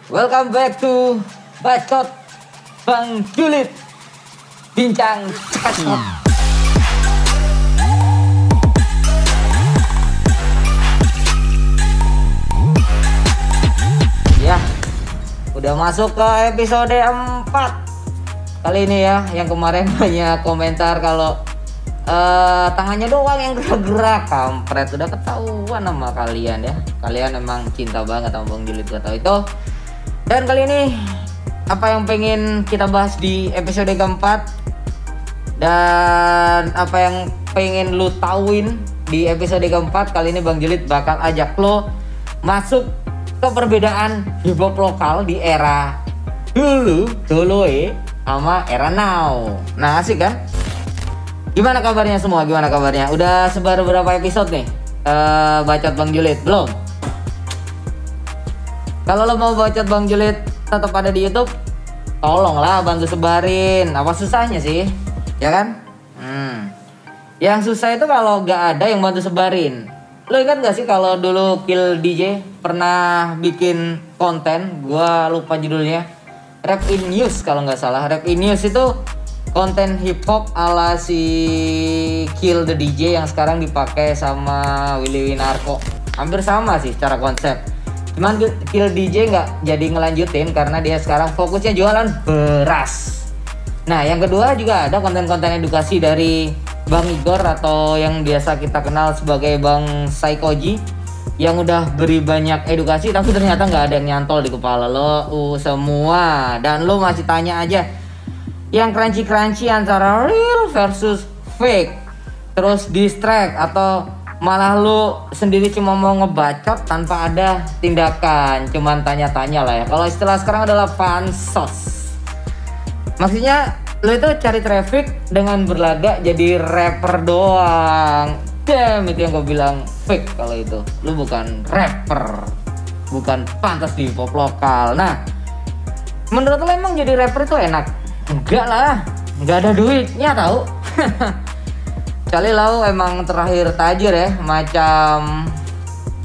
Welcome back to Bacot Bang Julid. Bincang cekacot. Ya, udah masuk ke episode 4 kali ini ya. Yang kemarin banyak komentar kalau tangannya doang yang gerak-gerak. Kampret, udah ketahuan sama kalian ya. Kalian emang cinta banget sama Bang Julid, gak tau itu. Dan kali ini apa yang pengen kita bahas di episode keempat dan apa yang pengen lu tauin di episode keempat kali ini, Bang Julid bakal ajak lo masuk ke perbedaan hip hop lokal di era dulu sama era now. Nah, asik kan? Gimana kabarnya semua? Gimana kabarnya? Udah sebar berapa episode nih? Bacot Bang Julid? Belum? Kalau lo mau bacot Bang Julid tetap ada di YouTube, tolonglah bantu sebarin. Apa susahnya sih? Ya kan? Yang susah itu kalau gak ada yang bantu sebarin. Lo ingat gak sih kalau dulu Kill DJ pernah bikin konten, gua lupa judulnya, Rap in News kalau nggak salah. Rap in News itu konten hip hop ala si Kill the DJ yang sekarang dipakai sama Willy Winarko. Hampir sama sih secara konsep. Cuman Kill DJ nggak jadi ngelanjutin karena dia sekarang fokusnya jualan beras. Nah, yang kedua juga ada konten-konten edukasi dari Bang Igor atau yang biasa kita kenal sebagai Bang Saikoji, yang udah beri banyak edukasi tapi ternyata nggak ada yang nyantol di kepala lo semua. Dan lo masih tanya aja yang crunchy antara real versus fake, terus distract, atau malah lu sendiri cuma mau ngebacot tanpa ada tindakan, cuman tanya-tanya lah ya. Kalau istilah sekarang adalah pansos. Maksudnya lu itu cari traffic dengan berlagak jadi rapper doang. Damn, itu yang gue bilang fake kalau itu. Lu bukan rapper, bukan pantas di hip hop lokal. Nah, menurut lo emang jadi rapper itu enak? Enggak lah, enggak ada duitnya tahu. Kali lau emang terakhir tajir ya, macam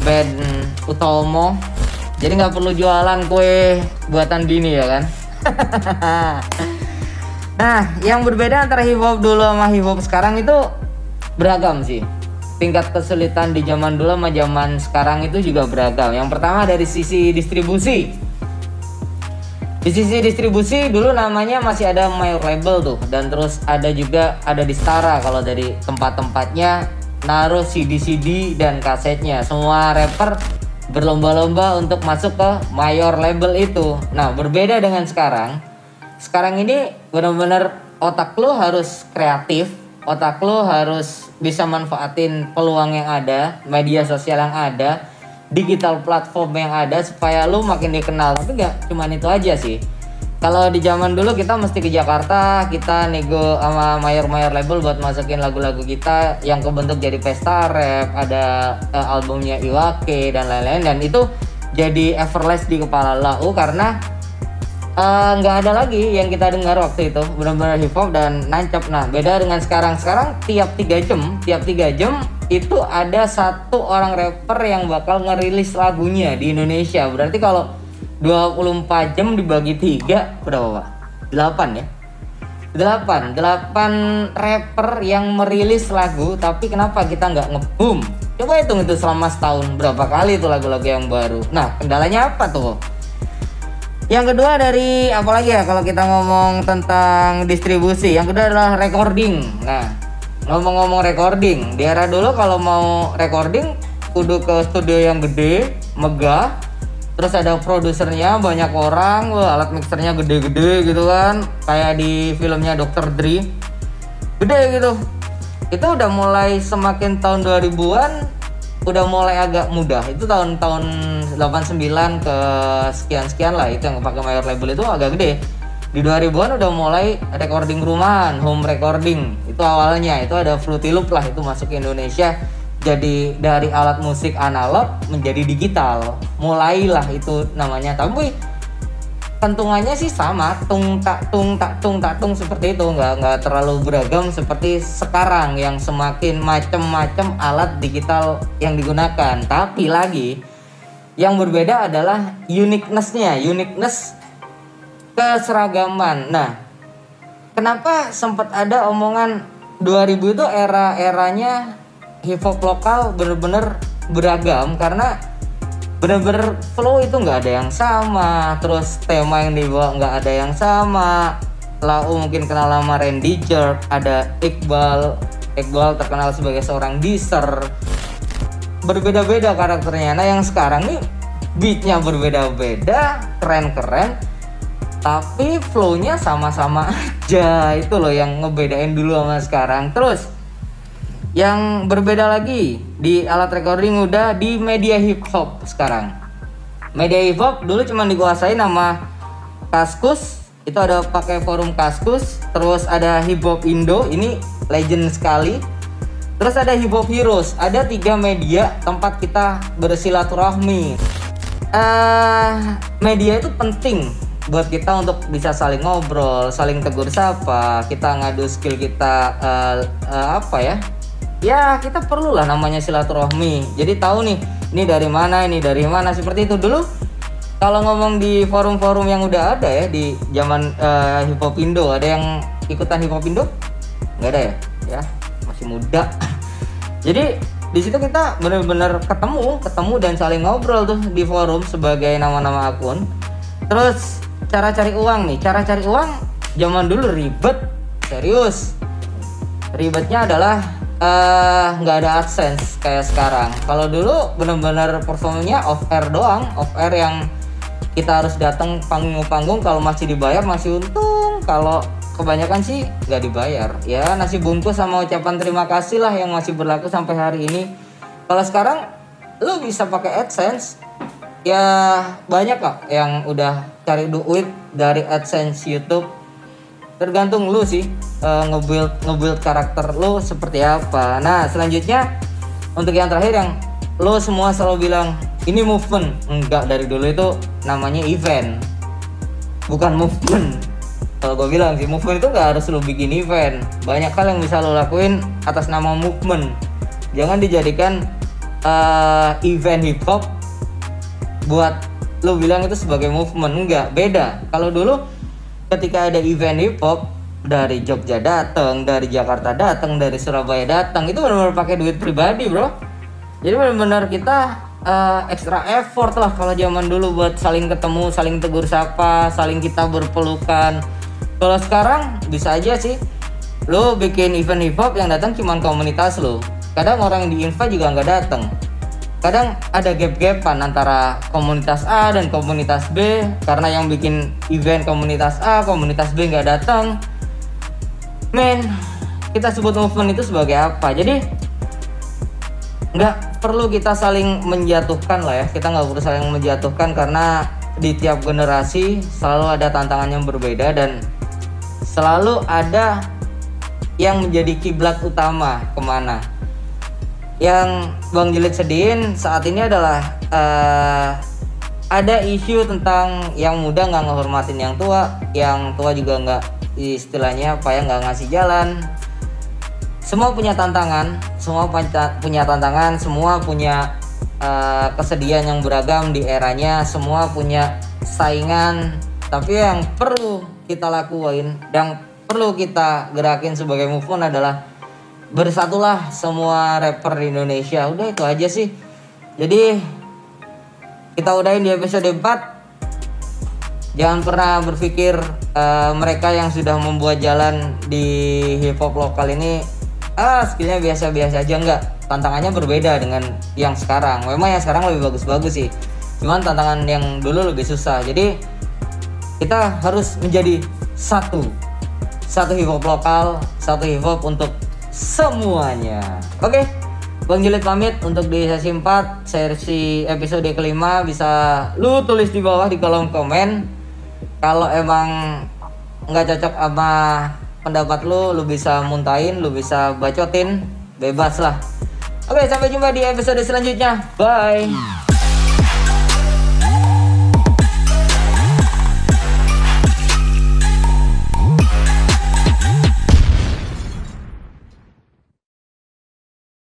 band Utomo. Jadi nggak perlu jualan kue buatan bini ya kan. Nah, yang berbeda antara hip hop dulu sama hip hop sekarang itu beragam sih. Tingkat kesulitan di zaman dulu sama zaman sekarang itu juga beragam. Yang pertama dari sisi distribusi. Di sisi distribusi dulu namanya masih ada mayor label tuh, dan terus ada juga ada di Stara kalau dari tempat-tempatnya naruh CD dan kasetnya. Semua rapper berlomba-lomba untuk masuk ke mayor label itu. Nah, berbeda dengan sekarang. Sekarang ini benar-benar otak lo harus kreatif, otak lo harus bisa manfaatin peluang yang ada, media sosial yang ada, digital platform yang ada supaya lu makin dikenal. Tapi gak cuman itu aja sih. Kalau di zaman dulu kita mesti ke Jakarta, kita nego sama mayor label buat masukin lagu-lagu kita yang kebentuk jadi pesta rap, ada albumnya Iwake dan lain-lain, dan itu jadi everlast di kepala lau karena nggak ada lagi yang kita dengar waktu itu, benar-benar hip hop dan nancep. Nah, beda dengan sekarang tiap 3 jam itu ada satu orang rapper yang bakal ngerilis lagunya di Indonesia. Berarti kalau 24 jam dibagi 3 berapa Pak? 8 ya? 8 rapper yang merilis lagu, tapi kenapa kita nggak nge-boom? Coba hitung itu selama setahun berapa kali itu lagu-lagu yang baru. Nah, kendalanya apa tuh? Yang kedua dari apa lagi ya kalau kita ngomong tentang distribusi, yang kedua adalah recording. Nah, ngomong-ngomong recording, di era dulu kalau mau recording kudu ke studio yang gede, megah, terus ada produsernya banyak orang, alat mixernya gede-gede gitu kan, kayak di filmnya Dr. Dre, gede gitu. Itu udah mulai semakin tahun 2000-an udah mulai agak mudah. Itu tahun-tahun 89 ke sekian-sekian lah, itu yang pakai mayor label itu agak gede. Di 2000-an udah mulai recording rumahan, home recording. Itu awalnya, itu ada Fruity Loop lah, itu masuk ke Indonesia. Jadi dari alat musik analog menjadi digital. Mulailah itu namanya. Tapi pentungannya sih sama, tung tak tung seperti itu, nggak terlalu beragam seperti sekarang yang semakin macem-macem alat digital yang digunakan. Tapi lagi Yang berbeda adalah uniqueness keseragaman. Nah, kenapa sempat ada omongan 2000 itu era-eranya hip hop lokal bener-bener beragam, karena bener-bener flow itu nggak ada yang sama, terus tema yang dibawa nggak ada yang sama. Lau mungkin kenal sama Randy Jerk, ada Iqbal terkenal sebagai seorang disser. Berbeda-beda karakternya. Nah yang sekarang nih beatnya berbeda-beda, keren-keren, tapi flownya sama-sama aja. Itu loh yang ngebedain dulu sama sekarang. Terus yang berbeda lagi di alat recording udah di media hip hop sekarang. Media hip hop dulu cuma dikuasain sama Kaskus, itu ada pakai forum Kaskus. Terus ada Hip Hop Indo, ini legend sekali. Terus ada Hip Hop Heroes. Ada 3 media tempat kita bersilaturahmi. Media itu penting buat kita untuk bisa saling ngobrol, saling tegur sapa, kita ngadu skill kita, apa ya? Ya kita perlu lah namanya silaturahmi. Jadi tahu nih, ini dari mana, seperti itu dulu. Kalau ngomong di forum-forum yang udah ada ya di zaman Hip Hop Indo, ada yang ikutan Hip Hop Indo? Nggak ada ya? Masih muda. Jadi di situ kita benar-benar ketemu dan saling ngobrol tuh di forum sebagai nama-nama akun. Terus cara cari uang zaman dulu ribet, serius. Ribetnya adalah nggak ada AdSense kayak sekarang. Kalau dulu benar-benar performanya off air doang, off air yang kita harus datang panggung-panggung. Kalau masih dibayar masih untung, kalau kebanyakan sih nggak dibayar. Ya nasi bungkus sama ucapan terima kasih lah yang masih berlaku sampai hari ini. Kalau sekarang lu bisa pakai AdSense, ya banyak kok yang udah cari duit dari AdSense YouTube. Tergantung lu sih nge-build karakter lu seperti apa. Nah selanjutnya untuk yang terakhir yang lu semua selalu bilang ini movement. Enggak, dari dulu itu namanya event, bukan movement. Kalau gue bilang sih movement itu gak harus lo bikin event. Banyak hal yang bisa lo lakuin atas nama movement. Jangan dijadikan event hip hop buat lo bilang itu sebagai movement. Enggak, beda. Kalau dulu ketika ada event hip hop, dari Jogja datang, dari Jakarta datang, dari Surabaya datang, itu benar-benar pakai duit pribadi bro. Jadi benar-benar kita extra effort lah kalau zaman dulu buat saling ketemu, saling tegur sapa, saling kita berpelukan. Kalau sekarang bisa aja sih lo bikin event hip hop yang datang cuma komunitas lo. Kadang orang yang di-invite juga nggak datang. Kadang ada gap-gapan antara komunitas A dan komunitas B karena yang bikin event komunitas A, komunitas B nggak datang. Men, kita sebut movement itu sebagai apa? Jadi nggak perlu kita saling menjatuhkan lah ya. Kita nggak perlu saling menjatuhkan karena di tiap generasi selalu ada tantangan yang berbeda dan selalu ada yang menjadi kiblat utama kemana. Yang Bang Julid sedihin saat ini adalah ada isu tentang yang muda nggak ngehormatin yang tua juga nggak, istilahnya apa ya, nggak ngasih jalan. Semua punya tantangan, semua punya kesedihan yang beragam di eranya, semua punya saingan. Tapi yang perlu kita lakuin, yang perlu kita gerakin sebagai movement adalah bersatulah semua rapper di Indonesia. Udah itu aja sih. Jadi kita udahin di episode 4. Jangan pernah berpikir mereka yang sudah membuat jalan di hip hop lokal ini skillnya biasa-biasa aja. Enggak, tantangannya berbeda dengan yang sekarang. Memang yang sekarang lebih bagus-bagus sih, cuman tantangan yang dulu lebih susah. Jadi kita harus menjadi satu hip hop lokal, satu hip hop untuk semuanya. Oke, Bang Julid pamit untuk di sesi 4, sesi episode kelima. Bisa lu tulis di bawah di kolom komen kalau emang nggak cocok sama pendapat lu bisa muntahin, lu bisa bacotin, bebas lah. Oke, sampai jumpa di episode selanjutnya. Bye.